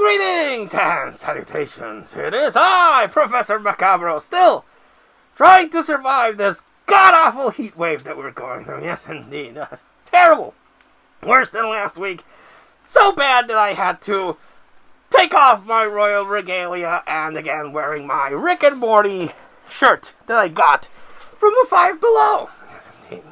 Greetings and salutations. It is I, Professor Macabro, still trying to survive this god-awful heat wave that we're going through. Yes, indeed. Terrible. Worse than last week. So bad that I had to take off my royal regalia and again wearing my Rick and Morty shirt that I got from a Five Below. Yes, indeed.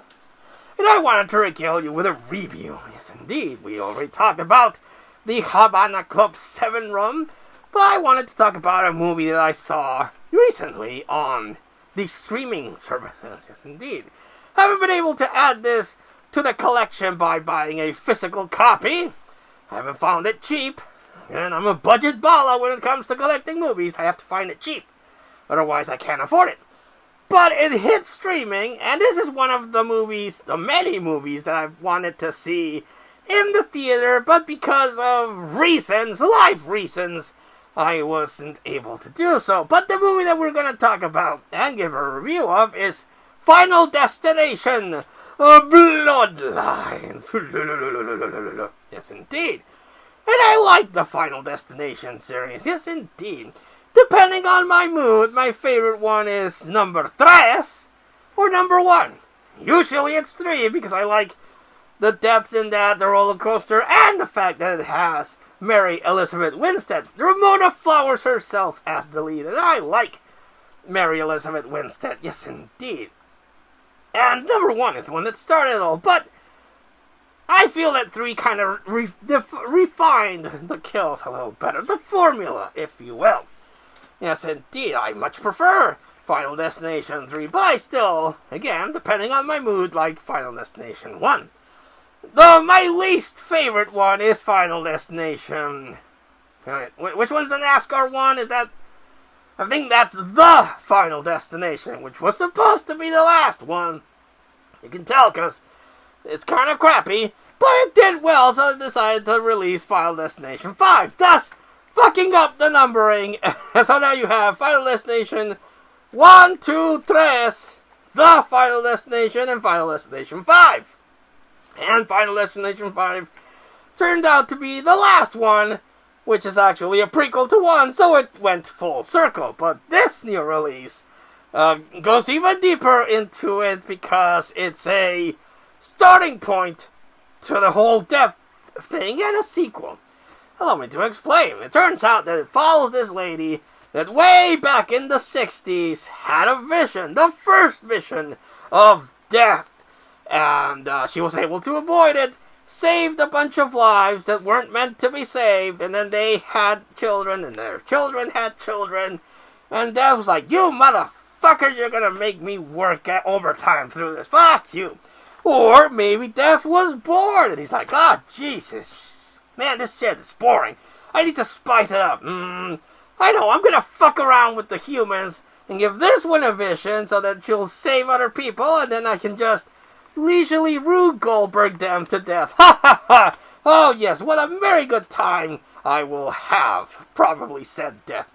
And I wanted to regale you with a review. Yes, indeed. We already talked about the Havana Club 7 rum, but I wanted to talk about a movie that I saw recently on the streaming services. Yes, indeed. Haven't been able to add this to the collection by buying a physical copy. Haven't found it cheap, and I'm a budget baller when it comes to collecting movies. I have to find it cheap, otherwise I can't afford it. But it hit streaming, and this is one of the movies, the many movies that I've wanted to see in the theater, but because of reasons, life reasons, I wasn't able to do so. But the movie that we're going to talk about and give a review of is Final Destination, Bloodlines. Yes, indeed. And I like the Final Destination series. Yes, indeed. Depending on my mood, my favorite one is number 3 or number 1. Usually it's 3 because I like the deaths in that, the roller coaster, and the fact that it has Mary Elizabeth Winstead, Ramona Flowers herself, as the lead. And I like Mary Elizabeth Winstead. Yes, indeed. And number 1 is the one that started it all. But I feel that 3 kind of refined the kills a little better. The formula, if you will. Yes, indeed. I much prefer Final Destination 3. But I still, again, depending on my mood, like Final Destination 1. Though my least favorite one is Final Destination. Which one's the NASCAR one? Is that? I think that's the Final Destination, which was supposed to be the last one. You can tell because it's kind of crappy, but it did well, so I decided to release Final Destination 5, thus fucking up the numbering. So now you have Final Destination 1, 2, 3, the Final Destination, and Final Destination 5. And Final Destination 5 turned out to be the last one, which is actually a prequel to 1, so it went full circle. But this new release goes even deeper into it because it's a starting point to the whole death thing and a sequel. Allow me to explain. It turns out that it follows this lady that way back in the 60s had a vision, the first vision of death. And she was able to avoid it, saved a bunch of lives that weren't meant to be saved, and then they had children, and their children had children, and Death was like, you motherfuckers, you're gonna make me work at overtime through this, fuck you. Or maybe Death was bored, and he's like, oh, Jesus, man, this shit is boring. I need to spice it up. I know, I'm gonna fuck around with the humans, and give this one a vision, so that she'll save other people, and then I can just leisurely Rube Goldberg them to death. Ha ha ha! Oh yes, what a very good time I will have, probably said Death.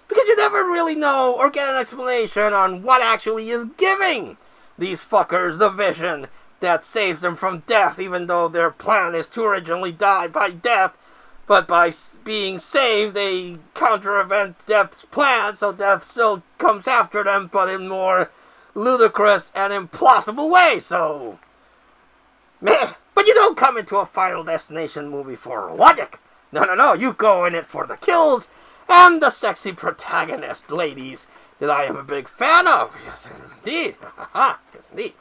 Because you never really know or get an explanation on what actually is giving these fuckers the vision that saves them from death, even though their plan is to originally die by death, but by being saved they counter-event Death's plan, so Death still comes after them, but in more ludicrous and implausible way, so man, but you don't come into a Final Destination movie for logic. No, you go in it for the kills and the sexy protagonist ladies that I am a big fan of. Yes, indeed. Yes, indeed.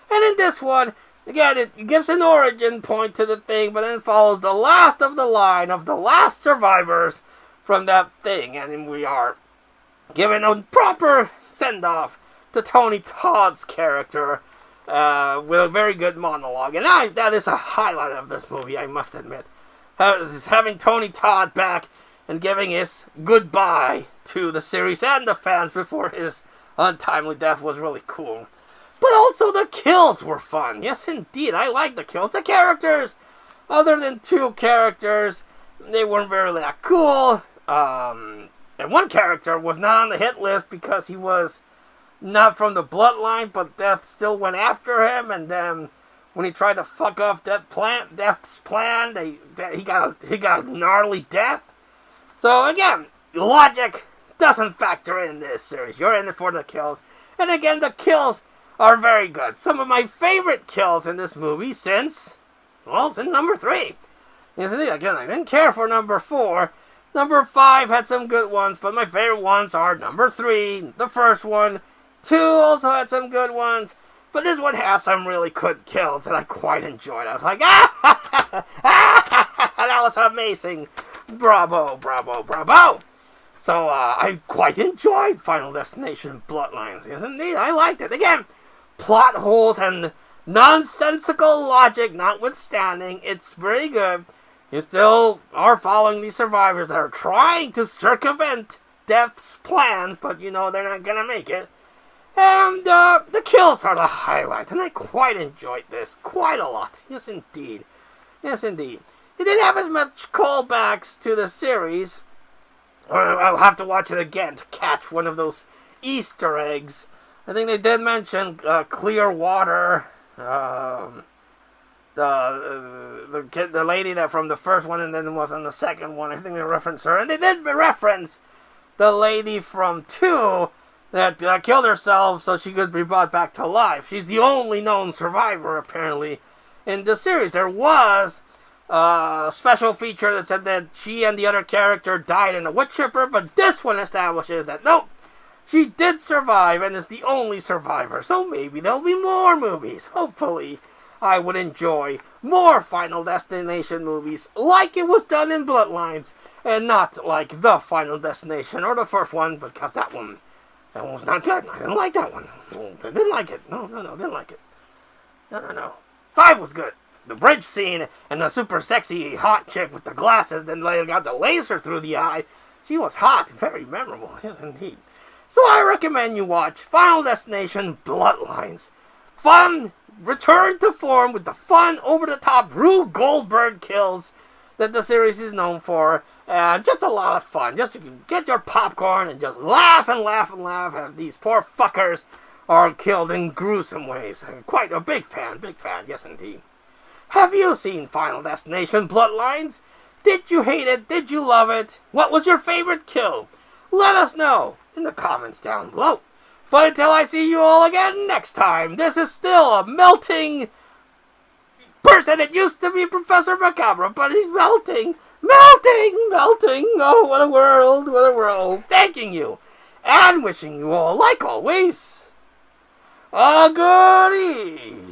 And in this one, again, it gives an origin point to the thing, but then follows the last of the line of the last survivors from that thing, and then we are given a proper send-off to Tony Todd's character with a very good monologue. And that is a highlight of this movie, I must admit. Having Tony Todd back and giving his goodbye to the series and the fans before his untimely death was really cool. But also the kills were fun. Yes, indeed, I like the kills. The characters, other than 2 characters, they weren't very that cool. And one character was not on the hit list because he was not from the bloodline, but Death still went after him, and then when he tried to fuck off Death's plan, he got gnarly death. So again, logic doesn't factor in this series. You're in it for the kills. And again, the kills are very good. Some of my favorite kills in this movie since number 3. Yes, indeed. Again, I didn't care for number 4. Number 5 had some good ones, but my favorite ones are number 3, the first one. 2 also had some good ones, but this one has some really good kills that I quite enjoyed. I was like, that was amazing. Bravo, bravo, bravo. So, I quite enjoyed Final Destination Bloodlines. Yes, indeed, I liked it. Again, plot holes and nonsensical logic notwithstanding, it's pretty good. You still are following these survivors that are trying to circumvent Death's plans, but you know they're not gonna make it. And the kills are the highlight, and I quite enjoyed this quite a lot. Yes, indeed. Yes, indeed. It didn't have as much callbacks to the series. I'll have to watch it again to catch one of those Easter eggs. I think they did mention clear water. The lady that from the first one and then was on the second one. I think they referenced her, and they did reference the lady from 2 that killed herself so she could be brought back to life. She's the only known survivor apparently in the series. There was a special feature that said that she and the other character died in a wood chipper, but this one establishes that nope, she did survive and is the only survivor. So maybe there'll be more movies. Hopefully I would enjoy more Final Destination movies like it was done in Bloodlines, and not like the Final Destination or the first one, because that one was not good. I didn't like that one. I didn't like it. No, didn't like it. No. 5 was good. The bridge scene and the super sexy hot chick with the glasses, then got the laser through the eye. She was hot, very memorable, yes indeed. So I recommend you watch Final Destination Bloodlines. Fun, return to form with the fun, over-the-top Rube Goldberg kills that the series is known for. And just a lot of fun. Just you can get your popcorn and just laugh and laugh and laugh as these poor fuckers are killed in gruesome ways. I'm quite a big fan, yes indeed. Have you seen Final Destination Bloodlines? Did you hate it? Did you love it? What was your favorite kill? Let us know in the comments down below. But until I see you all again next time, this is still a melting person that used to be Professor Macabre, but he's melting. Oh, what a world. Thanking you and wishing you all, like always, a good evening.